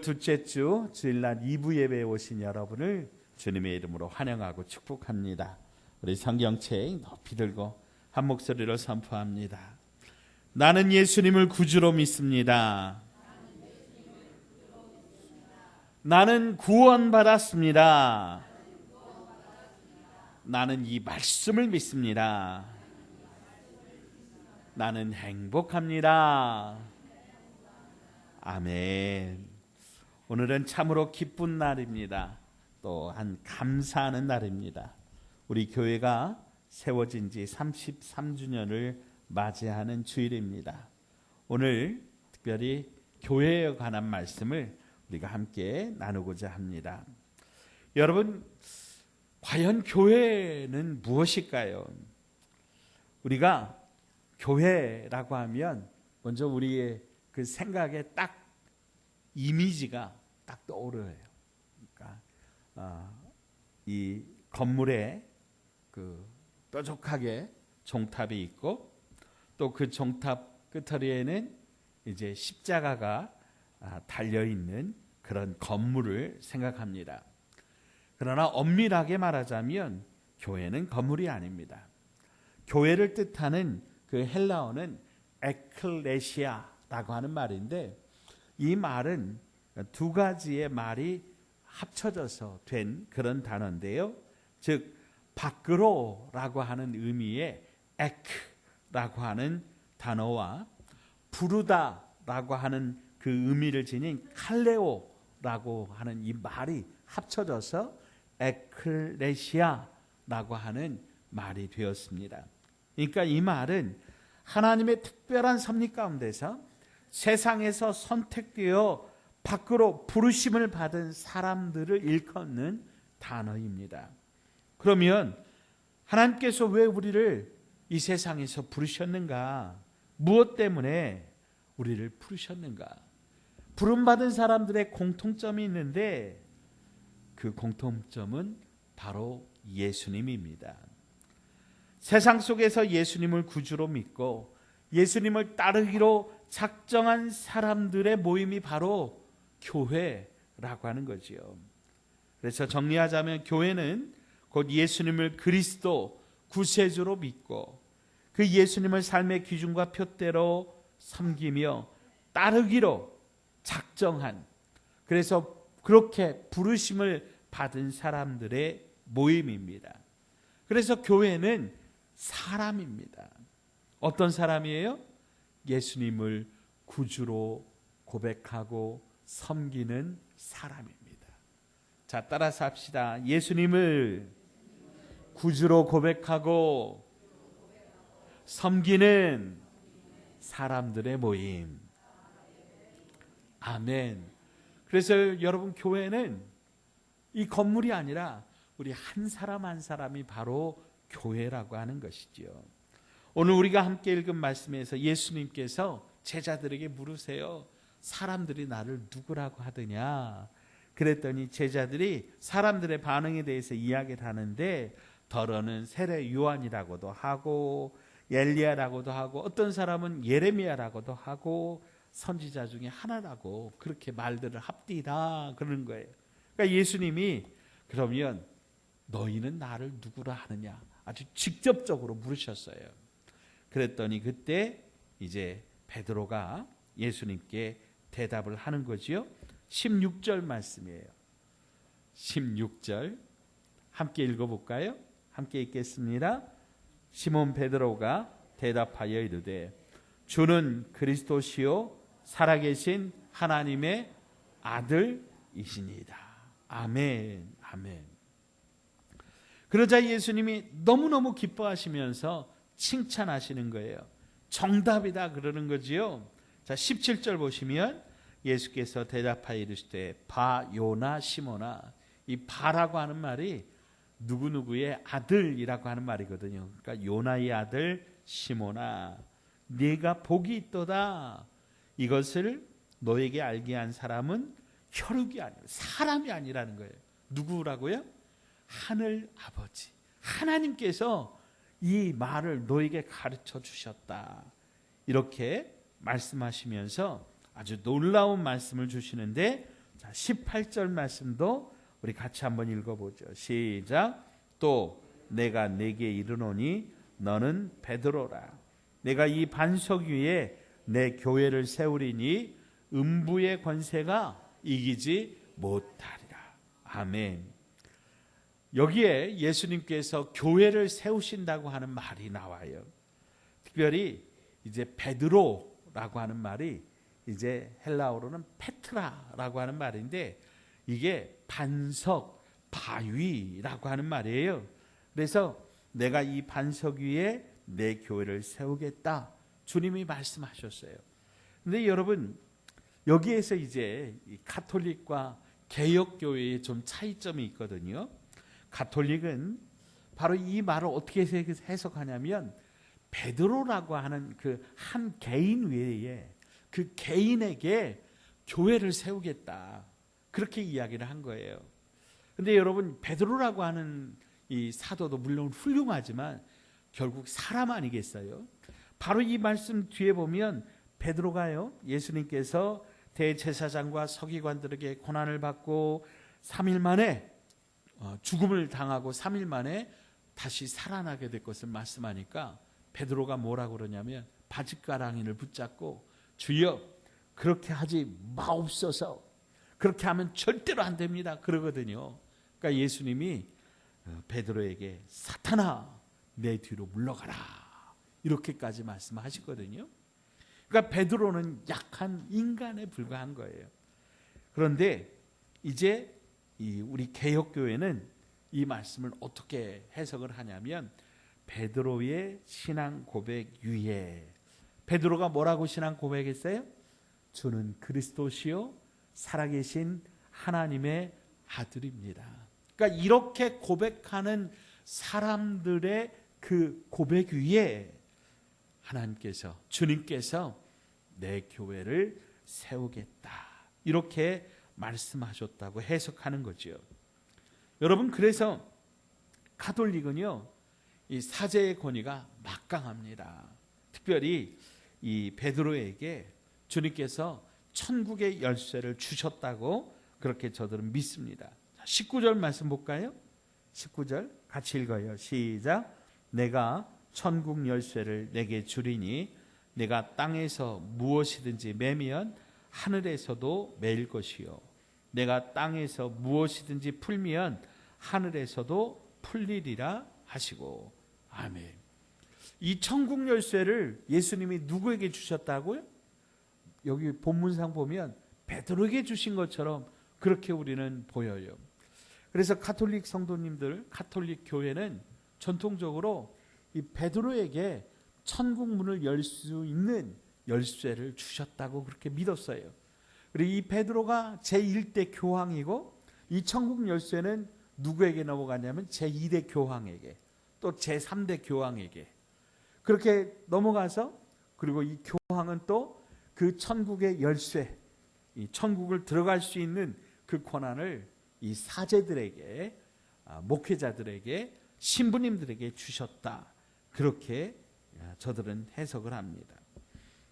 둘째 주 주일날 2부 예배에 오신 여러분을 주님의 이름으로 환영하고 축복합니다. 우리 성경책 높이 들고 한 목소리로 선포합니다. 나는 예수님을 구주로 믿습니다. 나는 구원받았습니다. 나는 이 말씀을 믿습니다. 나는 행복합니다. 아멘. 오늘은 참으로 기쁜 날입니다. 또한 감사하는 날입니다. 우리 교회가 세워진 지 33주년을 맞이하는 주일입니다. 오늘 특별히 교회에 관한 말씀을 우리가 함께 나누고자 합니다. 여러분, 과연 교회는 무엇일까요? 우리가 교회라고 하면 먼저 우리의 그 생각에 딱 이미지가 딱 떠오르요. 그러니까 이 건물에 그 뾰족하게 종탑이 있고 또 그 종탑 끝머리에는 이제 십자가가 달려 있는 그런 건물을 생각합니다. 그러나 엄밀하게 말하자면 교회는 건물이 아닙니다. 교회를 뜻하는 그 헬라어는 에클레시아라고 하는 말인데, 이 말은 두 가지의 말이 합쳐져서 된 그런 단어인데요. 즉 밖으로라고 하는 의미의 에크라고 하는 단어와 부르다라고 하는 그 의미를 지닌 칼레오라고 하는 이 말이 합쳐져서 에클레시아라고 하는 말이 되었습니다. 그러니까 이 말은 하나님의 특별한 섭리 가운데서 세상에서 선택되어 밖으로 부르심을 받은 사람들을 일컫는 단어입니다. 그러면 하나님께서 왜 우리를 이 세상에서 부르셨는가? 무엇 때문에 우리를 부르셨는가? 부름받은 사람들의 공통점이 있는데 그 공통점은 바로 예수님입니다. 세상 속에서 예수님을 구주로 믿고 예수님을 따르기로 작정한 사람들의 모임이 바로 교회라고 하는 거지요. 그래서 정리하자면 교회는 곧 예수님을 그리스도 구세주로 믿고 그 예수님을 삶의 기준과 표대로 섬기며 따르기로 작정한, 그래서 그렇게 부르심을 받은 사람들의 모임입니다. 그래서 교회는 사람입니다. 어떤 사람이에요? 예수님을 구주로 고백하고 섬기는 사람입니다. 자, 따라서 합시다. 예수님을 구주로 고백하고 섬기는 사람들의 모임. 아멘. 그래서 여러분, 교회는 이 건물이 아니라 우리 한 사람 한 사람이 바로 교회라고 하는 것이지요. 오늘 우리가 함께 읽은 말씀에서 예수님께서 제자들에게 물으세요. 사람들이 나를 누구라고 하더냐? 그랬더니 제자들이 사람들의 반응에 대해서 이야기를 하는데, 더러는 세례 요한이라고도 하고 엘리야라고도 하고 어떤 사람은 예레미야라고도 하고 선지자 중에 하나라고 그렇게 말들을 합디다 그러는 거예요. 그러니까 예수님이 그러면 너희는 나를 누구라 하느냐? 아주 직접적으로 물으셨어요. 그랬더니 그때 이제 베드로가 예수님께 대답을 하는 거지요. 16절 말씀이에요. 16절 함께 읽어볼까요? 함께 읽겠습니다. 시몬 베드로가 대답하여 이르되 주는 그리스도시요 살아계신 하나님의 아들이시니이다. 아멘. 아멘. 그러자 예수님이 너무너무 기뻐하시면서 칭찬하시는 거예요. 정답이다 그러는 거지요. 자, 17절 보시면 예수께서 대답하여 이르시되 바 요나 시모나, 이 바라고 하는 말이 누구누구의 아들이라고 하는 말이거든요. 그러니까 요나의 아들 시모나, 네가 복이 있도다. 이것을 너에게 알게 한 사람은 혈육이 아니라 사람이 아니라는 거예요. 누구라고요? 하늘 아버지 하나님께서 이 말을 너에게 가르쳐 주셨다. 이렇게 말씀하시면서 아주 놀라운 말씀을 주시는데 자, 18절 말씀도 우리 같이 한번 읽어보죠. 시작. 또 내가 네게 이르노니 너는 베드로라. 내가 이 반석 위에 내 교회를 세우리니 음부의 권세가 이기지 못하리라. 아멘. 여기에 예수님께서 교회를 세우신다고 하는 말이 나와요. 특별히 이제 베드로라고 하는 말이 이제 헬라어로는 페트라라고 하는 말인데 이게 반석, 바위라고 하는 말이에요. 그래서 내가 이 반석 위에 내 교회를 세우겠다. 주님이 말씀하셨어요. 근데 여러분 여기에서 이제 가톨릭과 개혁교회의 좀 차이점이 있거든요. 가톨릭은 바로 이 말을 어떻게 해석하냐면 베드로라고 하는 그 한 개인 외에 그 개인에게 교회를 세우겠다. 그렇게 이야기를 한 거예요. 근데 여러분 베드로라고 하는 이 사도도 물론 훌륭하지만 결국 사람 아니겠어요? 바로 이 말씀 뒤에 보면 베드로가요, 예수님께서 대제사장과 서기관들에게 고난을 받고 3일 만에 죽음을 당하고 3일 만에 다시 살아나게 될 것을 말씀하니까 베드로가 뭐라고 그러냐면 바짓가랑이를 붙잡고 주여 그렇게 하지 마옵소서, 그렇게 하면 절대로 안 됩니다 그러거든요. 그러니까 예수님이 베드로에게 사탄아 내 뒤로 물러가라 이렇게까지 말씀하시거든요. 그러니까 베드로는 약한 인간에 불과한 거예요. 그런데 이제 우리 개혁교회는 이 말씀을 어떻게 해석을 하냐면 베드로의 신앙 고백 위에, 베드로가 뭐라고 신앙 고백했어요? 주는 그리스도시요 살아계신 하나님의 아들입니다. 그러니까 이렇게 고백하는 사람들의 그 고백 위에 하나님께서, 주님께서 내 교회를 세우겠다 이렇게 말씀하셨다고 해석하는 거죠. 여러분 그래서 가톨릭은요 이 사제의 권위가 막강합니다. 특별히 이 베드로에게 주님께서 천국의 열쇠를 주셨다고 그렇게 저들은 믿습니다. 19절 말씀 볼까요? 19절 같이 읽어요. 시작. 내가 천국 열쇠를 내게 주리니 내가 땅에서 무엇이든지 매면 하늘에서도 매일 것이요 내가 땅에서 무엇이든지 풀면 하늘에서도 풀리리라 하시고. 아멘. 이 천국 열쇠를 예수님이 누구에게 주셨다고요? 여기 본문상 보면 베드로에게 주신 것처럼 그렇게 우리는 보여요. 그래서 가톨릭 성도님들, 가톨릭 교회는 전통적으로 이 베드로에게 천국 문을 열 수 있는 열쇠를 주셨다고 그렇게 믿었어요. 그리고 이 베드로가 제1대 교황이고 이 천국 열쇠는 누구에게 넘어가냐면 제2대 교황에게 또 제3대 교황에게 그렇게 넘어가서, 그리고 이 교황은 또 그 천국의 열쇠, 이 천국을 들어갈 수 있는 그 권한을 이 사제들에게, 목회자들에게, 신부님들에게 주셨다. 그렇게 저들은 해석을 합니다.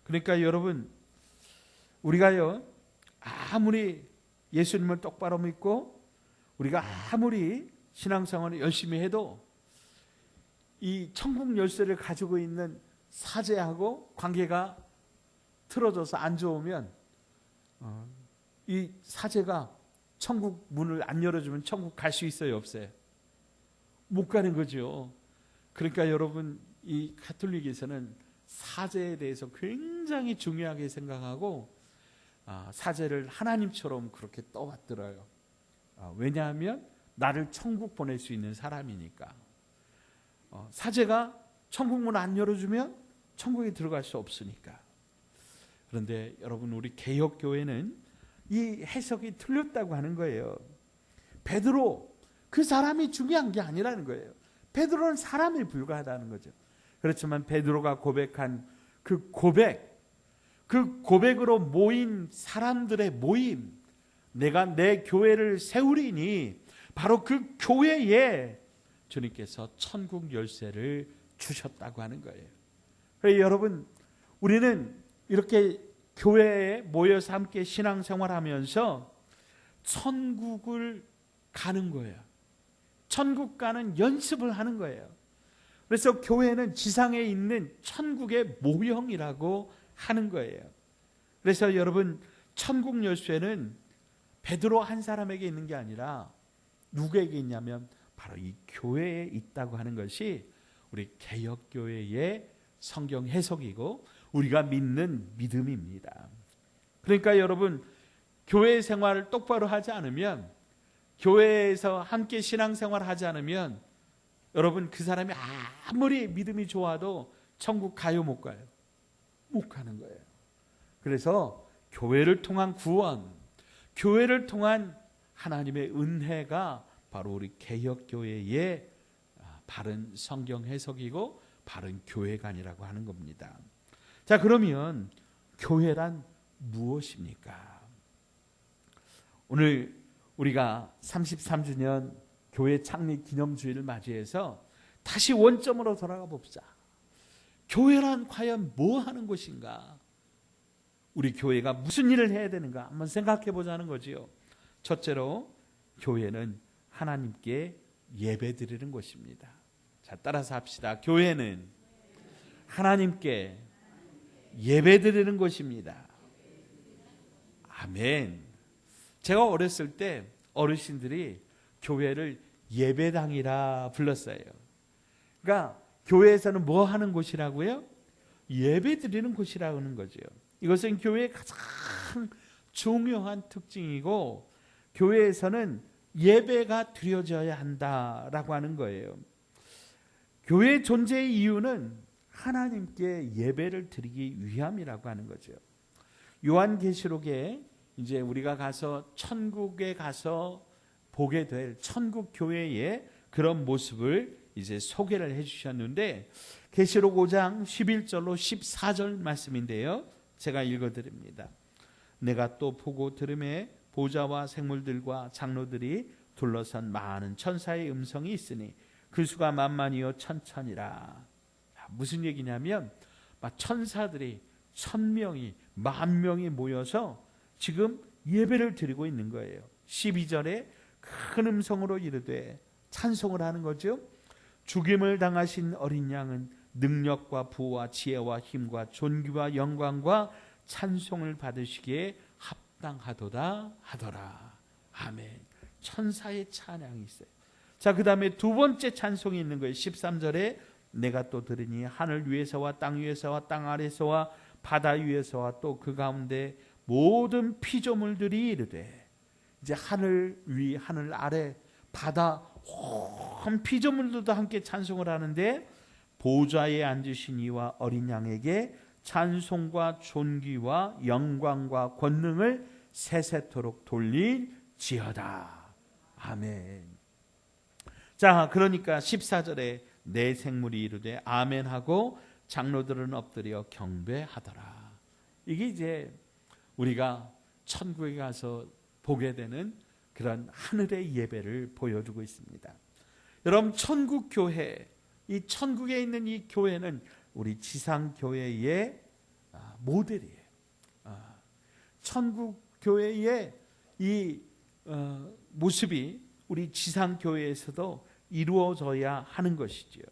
그러니까 여러분 우리가요 아무리 예수님을 똑바로 믿고 우리가 아무리 신앙생활을 열심히 해도 이 천국 열쇠를 가지고 있는 사제하고 관계가 틀어져서 안 좋으면 이 사제가 천국 문을 안 열어주면 천국 갈 수 있어요, 없어요? 못 가는 거죠. 그러니까 여러분 이 가톨릭에서는 사제에 대해서 굉장히 중요하게 생각하고 사제를 하나님처럼 그렇게 떠받들어요. 왜냐하면 나를 천국 보낼 수 있는 사람이니까. 사제가 천국 문 안 열어주면 천국에 들어갈 수 없으니까. 그런데 여러분 우리 개혁교회는 이 해석이 틀렸다고 하는 거예요. 베드로 그 사람이 중요한 게 아니라는 거예요. 베드로는 사람에 불과하다는 거죠. 그렇지만 베드로가 고백한 그 고백으로 모인 사람들의 모임, 내가 내 교회를 세우리니 바로 그 교회에 주님께서 천국 열쇠를 주셨다고 하는 거예요. 그래서 여러분 우리는 이렇게 교회에 모여서 함께 신앙생활하면서 천국을 가는 거예요. 천국 가는 연습을 하는 거예요. 그래서 교회는 지상에 있는 천국의 모형이라고 하는 거예요. 그래서 여러분, 천국 열쇠는 베드로 한 사람에게 있는 게 아니라 누구에게 있냐면 바로 이 교회에 있다고 하는 것이 우리 개역교회의 성경 해석이고 우리가 믿는 믿음입니다. 그러니까 여러분, 교회 생활을 똑바로 하지 않으면, 교회에서 함께 신앙생활을 하지 않으면 여러분, 그 사람이 아무리 믿음이 좋아도 천국 가요 못 가요? 못 가는 거예요. 그래서 교회를 통한 구원, 교회를 통한 하나님의 은혜가 바로 우리 개역교회의 바른 성경 해석이고 바른 교회관이라고 하는 겁니다. 자, 그러면 교회란 무엇입니까? 오늘 우리가 33주년 교회 창립 기념주일을 맞이해서 다시 원점으로 돌아가 봅시다. 교회란 과연 뭐 하는 곳인가? 우리 교회가 무슨 일을 해야 되는가? 한번 생각해 보자는 거지요. 첫째로, 교회는 하나님께 예배 드리는 곳입니다. 자, 따라서 합시다. 교회는 하나님께 예배 드리는 곳입니다. 아멘. 제가 어렸을 때 어르신들이 교회를 예배당이라 불렀어요. 그러니까 교회에서는 뭐 하는 곳이라고요? 예배 드리는 곳이라고 하는 거죠. 이것은 교회의 가장 중요한 특징이고, 교회에서는 예배가 드려져야 한다라고 하는 거예요. 교회의 존재의 이유는 하나님께 예배를 드리기 위함이라고 하는 거죠. 요한계시록에 이제 우리가 가서 천국에 가서 보게 될 천국 교회의 그런 모습을 이제 소개를 해주셨는데, 계시록 5장 11절로 14절 말씀인데요, 제가 읽어드립니다. 내가 또 보고 들음에 보좌와 생물들과 장로들이 둘러선 많은 천사의 음성이 있으니 그 수가 만만이요 천천이라. 무슨 얘기냐면 천사들이 1000명이 10,000명이 모여서 지금 예배를 드리고 있는 거예요. 12절에 큰 음성으로 이르되, 찬송을 하는 거죠. 죽임을 당하신 어린 양은 능력과 부와 지혜와 힘과 존귀와 영광과 찬송을 받으시기에 합당하도다 하더라. 아멘. 천사의 찬양이 있어요. 자, 그 다음에 두 번째 찬송이 있는 거예요. 13절에 내가 또 들으니 하늘 위에서와 땅 위에서와 땅 아래서와 바다 위에서와 또 그 가운데 모든 피조물들이 이르되, 이제 하늘 위 하늘 아래 바다 온 피조물들도 함께 찬송을 하는데, 보좌에 앉으신 이와 어린 양에게 찬송과 존귀와 영광과 권능을 세세토록 돌릴지어다. 아멘. 자, 그러니까 14절에 내 생물이 이르되 아멘하고 장로들은 엎드려 경배하더라. 이게 이제 우리가 천국에 가서 보게 되는 그런 하늘의 예배를 보여주고 있습니다. 여러분, 천국 교회, 이 천국에 있는 이 교회는 우리 지상 교회의 모델이에요. 천국 교회의 이 모습이 우리 지상 교회에서도 이루어져야 하는 것이지요.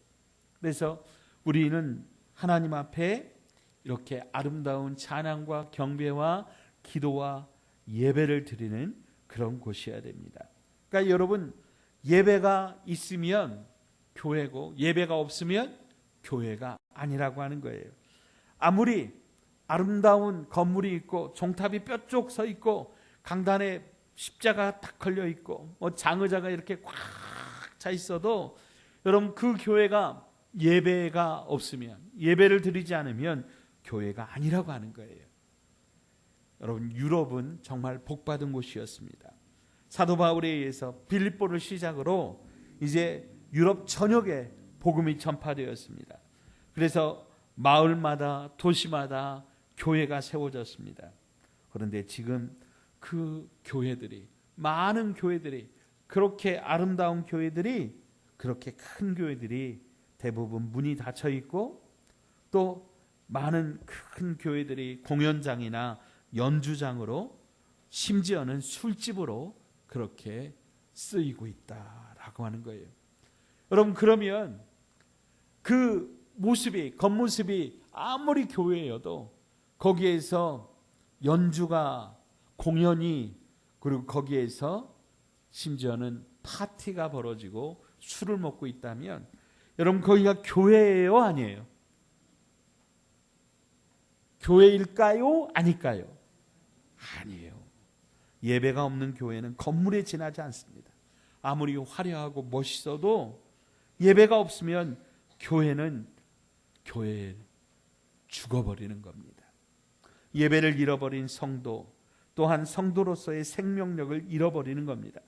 그래서 우리는 하나님 앞에 이렇게 아름다운 찬양과 경배와 기도와 예배를 드리는 그런 곳이어야 됩니다. 그러니까 여러분, 예배가 있으면 교회고 예배가 없으면 교회가 아니라고 하는 거예요. 아무리 아름다운 건물이 있고 종탑이 뾰족 서 있고 강단에 십자가 딱 걸려 있고 장의자가 이렇게 꽉 차 있어도 여러분, 그 교회가 예배가 없으면, 예배를 드리지 않으면 교회가 아니라고 하는 거예요. 여러분, 유럽은 정말 복받은 곳이었습니다. 사도 바울에 의해서 빌립보를 시작으로 이제 유럽 전역에 복음이 전파되었습니다. 그래서 마을마다 도시마다 교회가 세워졌습니다. 그런데 지금 그 교회들이, 많은 교회들이, 그렇게 아름다운 교회들이, 그렇게 큰 교회들이 대부분 문이 닫혀 있고, 또 많은 큰 교회들이 공연장이나 연주장으로 심지어는 술집으로 그렇게 쓰이고 있다라고 하는 거예요. 여러분, 그러면 그 모습이, 겉모습이 아무리 교회여도 거기에서 연주가, 공연이, 그리고 거기에서 심지어는 파티가 벌어지고 술을 먹고 있다면 여러분, 거기가 교회예요, 아니에요? 교회일까요, 아닐까요? 아니에요. 예배가 없는 교회는 건물에 지나지 않습니다. 아무리 화려하고 멋있어도 예배가 없으면 교회는 교회에 죽어버리는 겁니다. 예배를 잃어버린 성도, 또한 성도로서의 생명력을 잃어버리는 겁니다.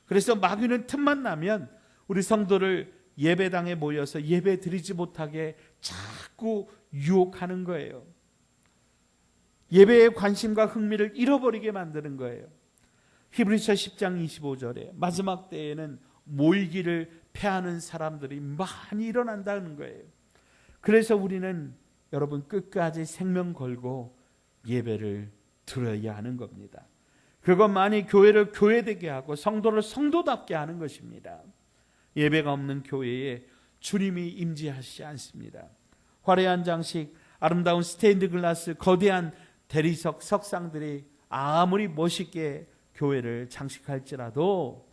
그래서 마귀는 틈만 나면 우리 성도를 예배당에 모여서 예배 드리지 못하게 자꾸 유혹하는 거예요. 예배의 관심과 흥미를 잃어버리게 만드는 거예요. 히브리서 10장 25절에 마지막 때에는 모이기를 패하는 사람들이 많이 일어난다는 거예요. 그래서 우리는 여러분 끝까지 생명 걸고 예배를 드려야 하는 겁니다. 그것만이 교회를 교회되게 하고 성도를 성도답게 하는 것입니다. 예배가 없는 교회에 주님이 임재하시지 않습니다. 화려한 장식, 아름다운 스테인드 글라스, 거대한 대리석, 석상들이 아무리 멋있게 교회를 장식할지라도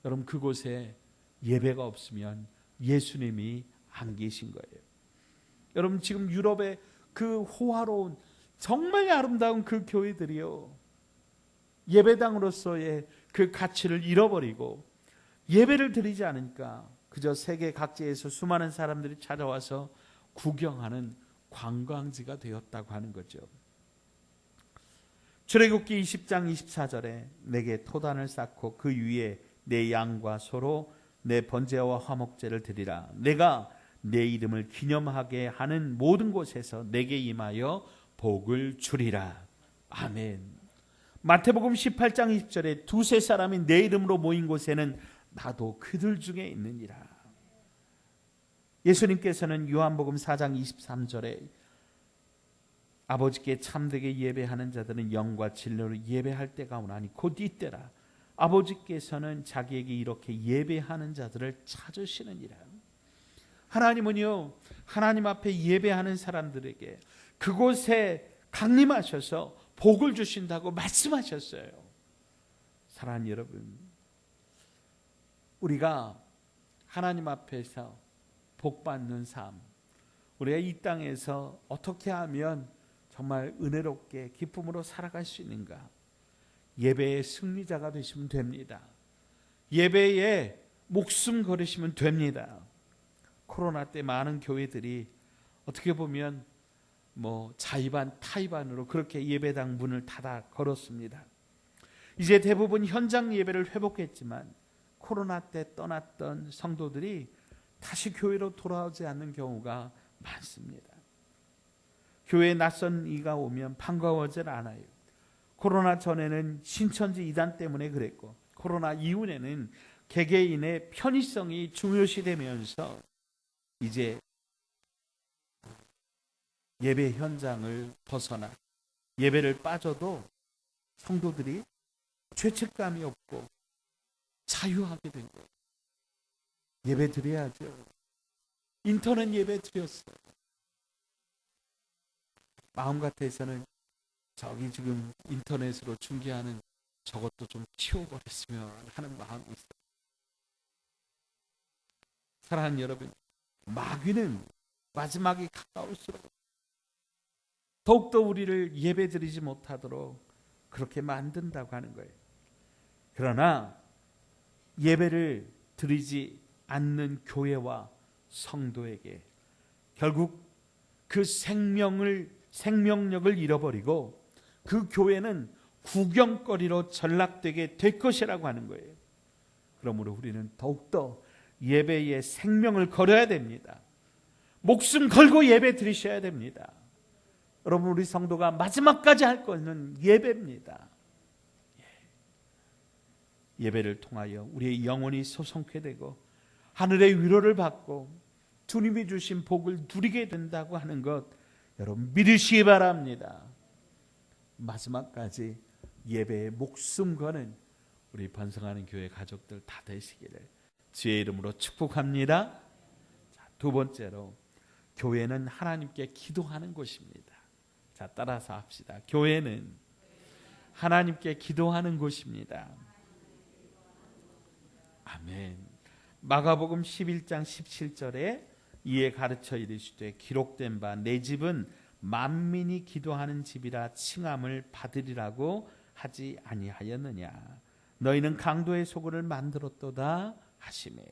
여러분 그곳에 예배가 없으면 예수님이 안 계신 거예요. 여러분 지금 유럽의 그 호화로운 정말 아름다운 그 교회들이요, 예배당으로서의 그 가치를 잃어버리고 예배를 드리지 않으니까 그저 세계 각지에서 수많은 사람들이 찾아와서 구경하는 관광지가 되었다고 하는 거죠. 출애굽기 20장 24절에 내게 토단을 쌓고 그 위에 내 양과 소로 내 번제와 화목제를 드리라. 내가 내 이름을 기념하게 하는 모든 곳에서 내게 임하여 복을 주리라. 아멘. 마태복음 18장 20절에 두세 사람이 내 이름으로 모인 곳에는 나도 그들 중에 있느니라. 예수님께서는 요한복음 4장 23절에 아버지께 참되게 예배하는 자들은 영과 진리로 예배할 때가 오나니 곧 이때라. 아버지께서는 자기에게 이렇게 예배하는 자들을 찾으시느니라. 하나님은요, 하나님 앞에 예배하는 사람들에게 그곳에 강림하셔서 복을 주신다고 말씀하셨어요. 사랑하는 여러분, 우리가 하나님 앞에서 복받는 삶, 우리가 이 땅에서 어떻게 하면 정말 은혜롭게 기쁨으로 살아갈 수 있는가? 예배의 승리자가 되시면 됩니다. 예배에 목숨 걸으시면 됩니다. 코로나 때 많은 교회들이 어떻게 보면 자의반 타의반으로 그렇게 예배당 문을 닫아 걸었습니다. 이제 대부분 현장 예배를 회복했지만 코로나 때 떠났던 성도들이 다시 교회로 돌아오지 않는 경우가 많습니다. 교회에 낯선 이가 오면 반가워하지 않아요. 코로나 전에는 신천지 이단 때문에 그랬고 코로나 이후에는 개개인의 편의성이 중요시되면서 이제 예배 현장을 벗어나 예배를 빠져도 성도들이 죄책감이 없고 자유하게 된 거예요. 예배 드려야죠. 인터넷 예배 드렸어요. 마음 같아서는 저기 지금 인터넷으로 중계하는 저것도 좀 치워버렸으면 하는 마음이 있어요. 사랑하는 여러분, 마귀는 마지막이 가까울수록 더욱더 우리를 예배드리지 못하도록 그렇게 만든다고 하는 거예요. 그러나 예배를 드리지 않는 교회와 성도에게 결국 그 생명력을 잃어버리고 그 교회는 구경거리로 전락되게 될 것이라고 하는 거예요. 그러므로 우리는 더욱더 예배에 생명을 걸어야 됩니다. 목숨 걸고 예배 드리셔야 됩니다. 여러분, 우리 성도가 마지막까지 할 것은 예배입니다. 예배를 통하여 우리의 영혼이 소성케 되고 하늘의 위로를 받고 주님이 주신 복을 누리게 된다고 하는 것 여러분 믿으시기 바랍니다. 마지막까지 예배에 목숨 거는 우리 번성하는 교회 가족들 다 되시기를 주의 이름으로 축복합니다. 자, 두 번째로 교회는 하나님께 기도하는 곳입니다. 자, 따라서 합시다. 교회는 하나님께 기도하는 곳입니다. 아멘. 마가복음 11장 17절에 이에 가르쳐 이르시되 기록된 바 내 집은 만민이 기도하는 집이라 칭함을 받으리라고 하지 아니하였느냐. 너희는 강도의 소굴을 만들었도다 하시매.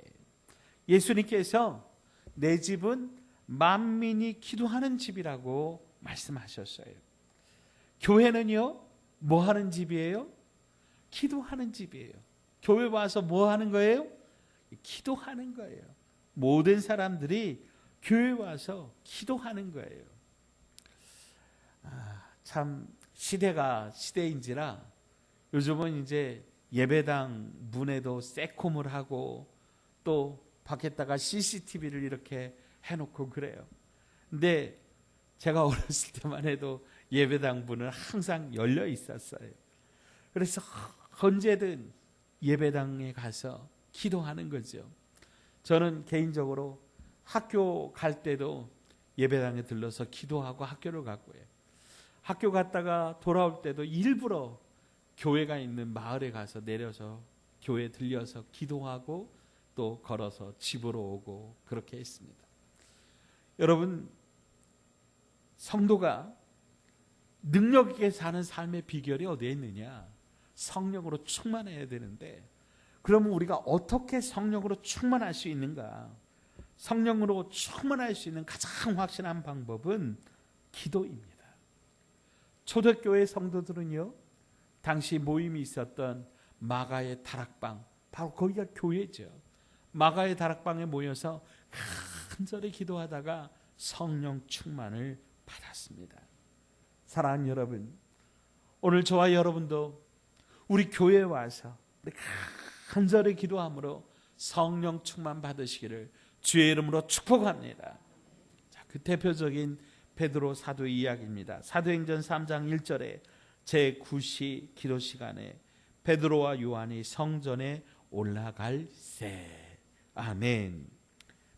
예수님께서 내 집은 만민이 기도하는 집이라고 말씀하셨어요. 교회는요, 뭐 하는 집이에요? 기도하는 집이에요. 교회 와서 뭐 하는 거예요? 기도하는 거예요. 모든 사람들이 교회 와서 기도하는 거예요. 참 시대가 시대인지라 요즘은 이제 예배당 문에도 새콤을 하고 또 밖에다가 CCTV를 이렇게 해놓고 그래요. 근데 제가 어렸을 때만 해도 예배당 문은 항상 열려 있었어요. 그래서 언제든 예배당에 가서 기도하는 거죠. 저는 개인적으로 학교 갈 때도 예배당에 들러서 기도하고 학교를 갔고요. 학교 갔다가 돌아올 때도 일부러 교회가 있는 마을에 가서 내려서 교회에 들려서 기도하고 또 걸어서 집으로 오고 그렇게 했습니다. 여러분, 성도가 능력 있게 사는 삶의 비결이 어디에 있느냐? 성령으로 충만해야 되는데, 그러면 우리가 어떻게 성령으로 충만할 수 있는가? 성령으로 충만할 수 있는 가장 확실한 방법은 기도입니다. 초대교회 성도들은요, 당시 모임이 있었던 마가의 다락방, 바로 거기가 교회죠. 마가의 다락방에 모여서 간절히 기도하다가 성령 충만을 받았습니다. 사랑하는 여러분, 오늘 저와 여러분도 우리 교회에 와서 우리 간절히 기도함으로 성령 충만 받으시기를 주의 이름으로 축복합니다. 자, 그 대표적인 베드로 사도의 이야기입니다. 사도행전 3장 1절에 제9시 기도 시간에 베드로와 요한이 성전에 올라갈새. 아멘.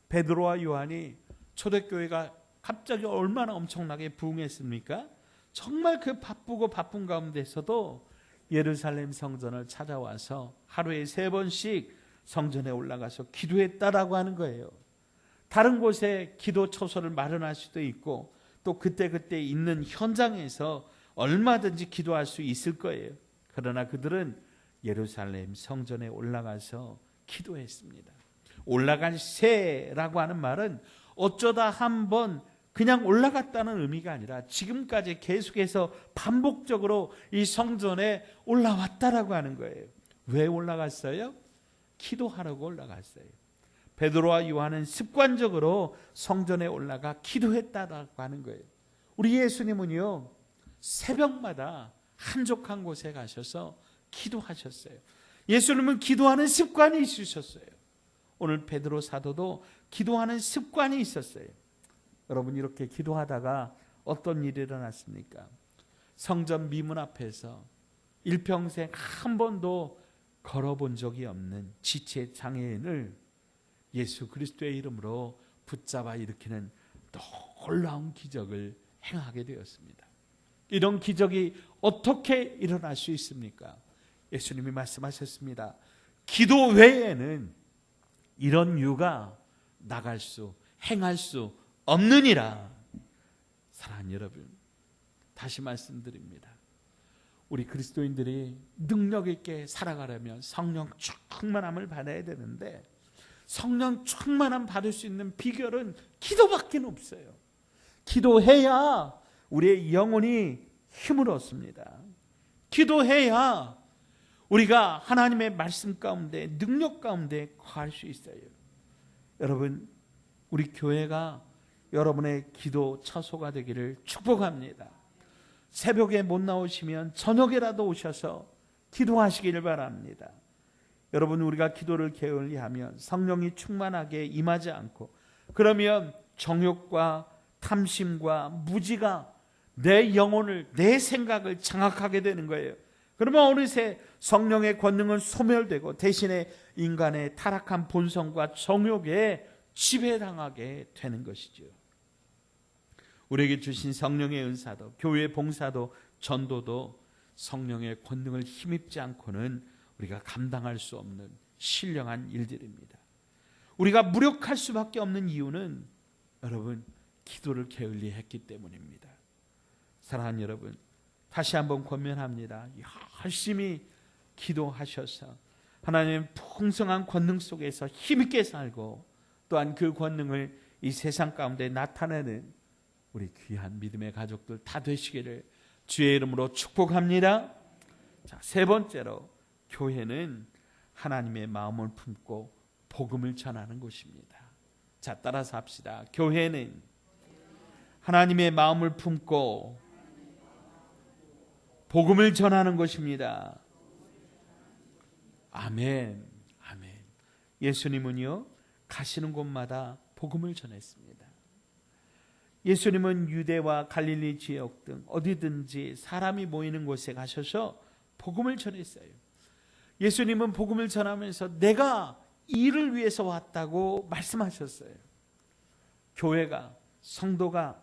베드로와 요한이 초대교회가 갑자기 얼마나 엄청나게 부흥했습니까? 정말 그 바쁜 가운데서도 예루살렘 성전을 찾아와서 하루에 3번씩 성전에 올라가서 기도했다라고 하는 거예요. 다른 곳에 기도 처소를 마련할 수도 있고 또 그때그때 있는 현장에서 얼마든지 기도할 수 있을 거예요. 그러나 그들은 예루살렘 성전에 올라가서 기도했습니다. 올라갈새라고 하는 말은 어쩌다 한번 그냥 올라갔다는 의미가 아니라 지금까지 계속해서 반복적으로 이 성전에 올라왔다라고 하는 거예요. 왜 올라갔어요? 기도하라고 올라갔어요. 베드로와 요한은 습관적으로 성전에 올라가 기도했다라고 하는 거예요. 우리 예수님은요, 새벽마다 한적한 곳에 가셔서 기도하셨어요. 예수님은 기도하는 습관이 있으셨어요. 오늘 베드로 사도도 기도하는 습관이 있었어요. 여러분, 이렇게 기도하다가 어떤 일이 일어났습니까? 성전 미문 앞에서 일평생 한 번도 걸어본 적이 없는 지체 장애인을 예수 그리스도의 이름으로 붙잡아 일으키는 놀라운 기적을 행하게 되었습니다. 이런 기적이 어떻게 일어날 수 있습니까? 예수님이 말씀하셨습니다. 기도 외에는 이런 유가 나갈 수, 행할 수 없느니라. 사랑하는 여러분, 다시 말씀드립니다. 우리 그리스도인들이 능력 있게 살아가려면 성령 충만함을 받아야 되는데, 성령 충만함 받을 수 있는 비결은 기도밖에 없어요. 기도해야 우리의 영혼이 힘을 얻습니다. 기도해야 우리가 하나님의 말씀 가운데, 능력 가운데 거할 수 있어요. 여러분, 우리 교회가 여러분의 기도 처소가 되기를 축복합니다. 새벽에 못 나오시면 저녁에라도 오셔서 기도하시기를 바랍니다. 여러분, 우리가 기도를 게을리하면 성령이 충만하게 임하지 않고, 그러면 정욕과 탐심과 무지가 내 영혼을, 내 생각을 장악하게 되는 거예요. 그러면 어느새 성령의 권능은 소멸되고 대신에 인간의 타락한 본성과 정욕에 지배당하게 되는 것이죠. 우리에게 주신 성령의 은사도, 교회 봉사도, 전도도 성령의 권능을 힘입지 않고는 우리가 감당할 수 없는 신령한 일들입니다. 우리가 무력할 수밖에 없는 이유는 여러분, 기도를 게을리했기 때문입니다. 사랑하는 여러분, 다시 한번 권면합니다. 열심히 기도하셔서 하나님의 풍성한 권능 속에서 힘있게 살고 또한 그 권능을 이 세상 가운데 나타내는 우리 귀한 믿음의 가족들 다 되시기를 주의 이름으로 축복합니다. 자, 세 번째로 교회는 하나님의 마음을 품고 복음을 전하는 곳입니다. 자, 따라서 합시다. 교회는 하나님의 마음을 품고 복음을 전하는 것입니다. 아멘. 아멘. 예수님은요, 가시는 곳마다 복음을 전했습니다. 예수님은 유대와 갈릴리 지역 등 어디든지 사람이 모이는 곳에 가셔서 복음을 전했어요. 예수님은 복음을 전하면서 내가 이를 위해서 왔다고 말씀하셨어요. 교회가, 성도가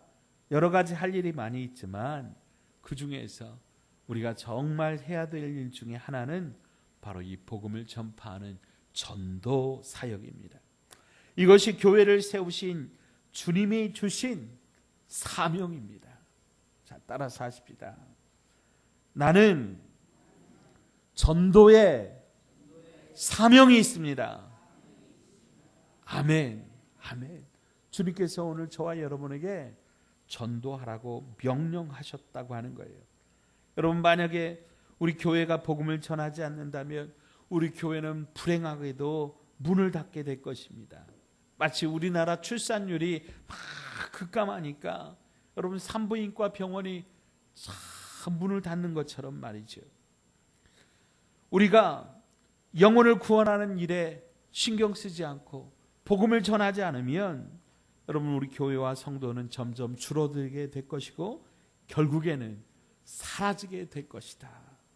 여러 가지 할 일이 많이 있지만 그 중에서 우리가 정말 해야 될 일 중에 하나는 바로 이 복음을 전파하는 전도 사역입니다. 이것이 교회를 세우신 주님이 주신 사명입니다. 자, 따라서 하십시다. 나는 전도의 사명이 있습니다. 아멘. 아멘. 주님께서 오늘 저와 여러분에게 전도하라고 명령하셨다고 하는 거예요. 여러분, 만약에 우리 교회가 복음을 전하지 않는다면 우리 교회는 불행하게도 문을 닫게 될 것입니다. 마치 우리나라 출산율이 막 급감하니까 여러분 산부인과 병원이 문을 닫는 것처럼 말이죠. 우리가 영혼을 구원하는 일에 신경 쓰지 않고 복음을 전하지 않으면 여러분 우리 교회와 성도는 점점 줄어들게 될 것이고 결국에는 사라지게 될 것이다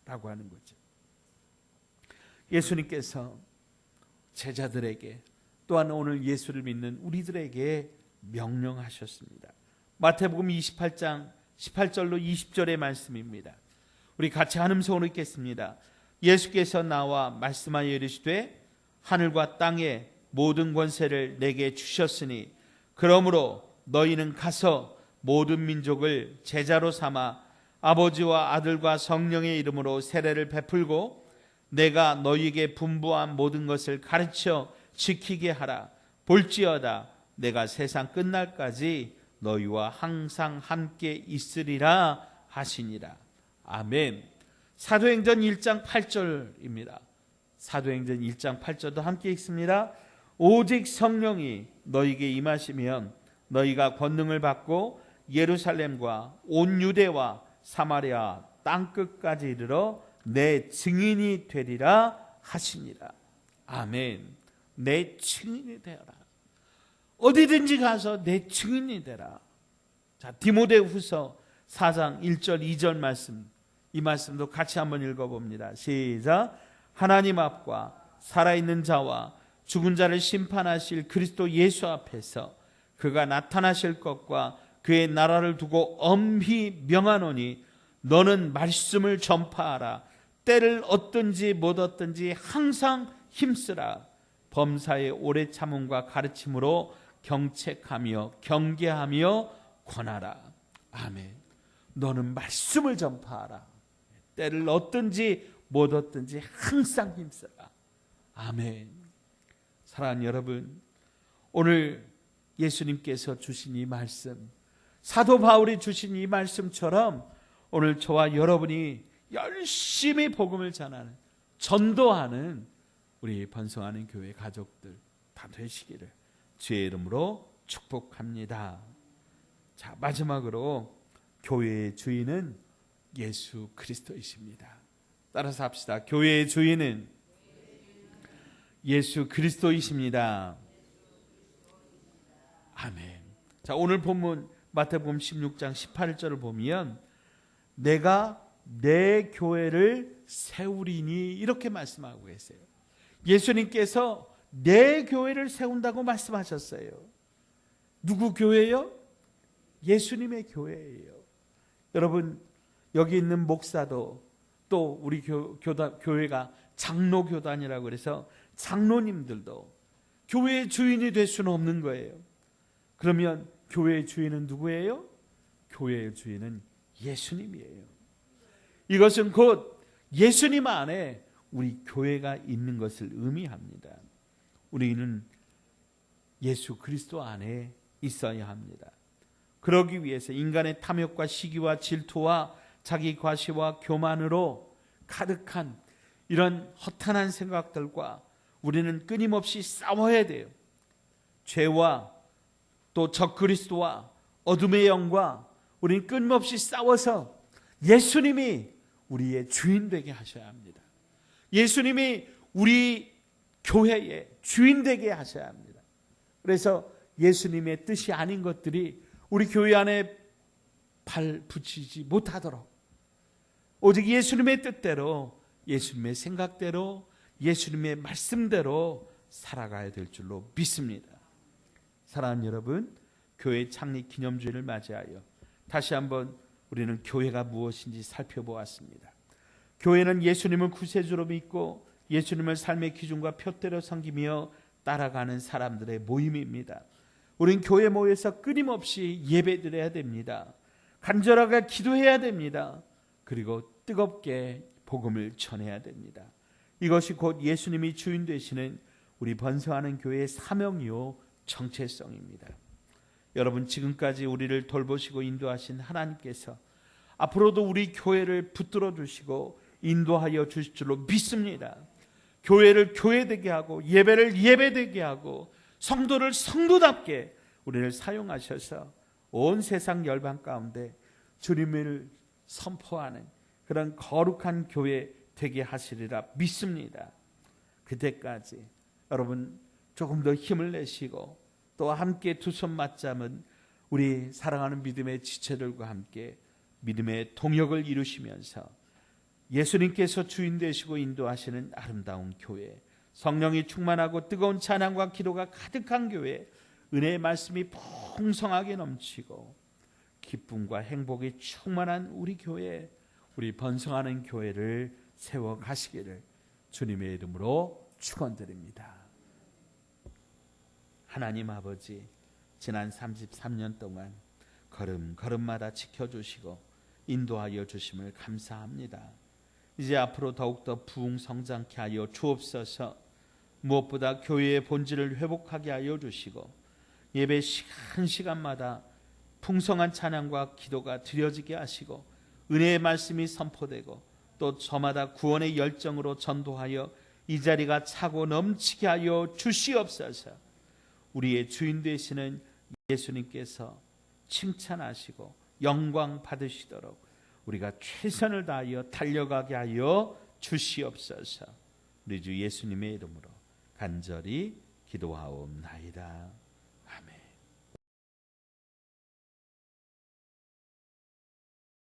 라고 하는 거죠. 예수님께서 제자들에게 또한 오늘 예수를 믿는 우리들에게 명령하셨습니다. 마태복음 28장 18절로 20절의 말씀입니다. 우리 같이 한 음성으로 읽겠습니다. 예수께서 나와 말씀하여 이르시되 하늘과 땅의 모든 권세를 내게 주셨으니 그러므로 너희는 가서 모든 민족을 제자로 삼아 아버지와 아들과 성령의 이름으로 세례를 베풀고 내가 너희에게 분부한 모든 것을 가르쳐 지키게 하라. 볼지어다 내가 세상 끝날까지 너희와 항상 함께 있으리라 하시니라. 아멘. 사도행전 1장 8절입니다. 사도행전 1장 8절도 함께 읽습니다. 오직 성령이 너희에게 임하시면 너희가 권능을 받고 예루살렘과 온 유대와 사마리아 땅끝까지 이르러 내 증인이 되리라 하시니라. 아멘. 내 증인이 되어라. 어디든지 가서 내 증인이 되라. 자, 디모데후서 4장 1절 2절 말씀, 이 말씀도 같이 한번 읽어봅니다. 시작. 하나님 앞과 살아있는 자와 죽은 자를 심판하실 그리스도 예수 앞에서 그가 나타나실 것과 그의 나라를 두고 엄히 명하노니 너는 말씀을 전파하라. 때를 얻든지 못 얻든지 항상 힘쓰라. 범사의 오래 참음과 가르침으로 경책하며 경계하며 권하라. 아멘. 너는 말씀을 전파하라. 때를 얻든지 못 얻든지 항상 힘쓰라. 아멘. 사랑하는 여러분, 오늘 예수님께서 주신 이 말씀, 사도 바울이 주신 이 말씀처럼 오늘 저와 여러분이 열심히 복음을 전하는, 전도하는 우리 번성하는 교회 가족들 다 되시기를 주의 이름으로 축복합니다. 자, 마지막으로 교회의 주인은 예수 그리스도이십니다. 따라서 합시다. 교회의 주인은 예수 그리스도이십니다. 아멘. 자, 오늘 본문 마태복음 16장 18절을 보면 내가 내 교회를 세우리니 이렇게 말씀하고 계세요. 예수님께서 내 교회를 세운다고 말씀하셨어요. 누구 교회요? 예수님의 교회예요. 여러분, 여기 있는 목사도 또 우리 교회가 장로교단이라고 그래서 장로님들도 교회의 주인이 될 수는 없는 거예요. 그러면 교회의 주인은 누구예요? 교회의 주인은 예수님이에요. 이것은 곧 예수님 안에 우리 교회가 있는 것을 의미합니다. 우리는 예수 그리스도 안에 있어야 합니다. 그러기 위해서 인간의 탐욕과 시기와 질투와 자기 과시와 교만으로 가득한 이런 허탄한 생각들과 우리는 끊임없이 싸워야 돼요. 죄와 또 적그리스도와 어둠의 영과 우리는 끊임없이 싸워서 예수님이 우리의 주인 되게 하셔야 합니다. 예수님이 우리 교회의 주인 되게 하셔야 합니다. 그래서 예수님의 뜻이 아닌 것들이 우리 교회 안에 발 붙이지 못하도록 오직 예수님의 뜻대로, 예수님의 생각대로, 예수님의 말씀대로 살아가야 될 줄로 믿습니다. 사랑하는 여러분, 교회 창립 기념주일을 맞이하여 다시 한번 우리는 교회가 무엇인지 살펴보았습니다. 교회는 예수님을 구세주로 믿고 예수님을 삶의 기준과 표대로 섬기며 따라가는 사람들의 모임입니다. 우린 교회에 모여서 끊임없이 예배드려야 됩니다. 간절하게 기도해야 됩니다. 그리고 뜨겁게 복음을 전해야 됩니다. 이것이 곧 예수님이 주인 되시는 우리 번성하는 교회의 사명이요 정체성입니다. 여러분, 지금까지 우리를 돌보시고 인도하신 하나님께서 앞으로도 우리 교회를 붙들어 주시고 인도하여 주실 줄로 믿습니다. 교회를 교회되게 하고 예배를 예배되게 하고 성도를 성도답게 우리를 사용하셔서 온 세상 열방 가운데 주님을 선포하는 그런 거룩한 교회 되게 하시리라 믿습니다. 그때까지 여러분 조금 더 힘을 내시고 또 함께 두 손 맞잡은 우리 사랑하는 믿음의 지체들과 함께 믿음의 동역을 이루시면서 예수님께서 주인 되시고 인도하시는 아름다운 교회, 성령이 충만하고 뜨거운 찬양과 기도가 가득한 교회, 은혜의 말씀이 풍성하게 넘치고 기쁨과 행복이 충만한 우리 교회, 우리 번성하는 교회를 세워가시기를 주님의 이름으로 축원드립니다. 하나님 아버지, 지난 33년 동안 걸음걸음마다 지켜주시고 인도하여 주심을 감사합니다. 이제 앞으로 더욱더 부흥성장케 하여 주옵소서. 무엇보다 교회의 본질을 회복하게 하여 주시고 예배 시간마다 풍성한 찬양과 기도가 드려지게 하시고 은혜의 말씀이 선포되고 또 저마다 구원의 열정으로 전도하여 이 자리가 차고 넘치게 하여 주시옵소서. 우리의 주인 되시는 예수님께서 칭찬하시고 영광 받으시도록 우리가 최선을 다하여 달려가게 하여 주시옵소서. 우리 주 예수님의 이름으로 간절히 기도하옵나이다.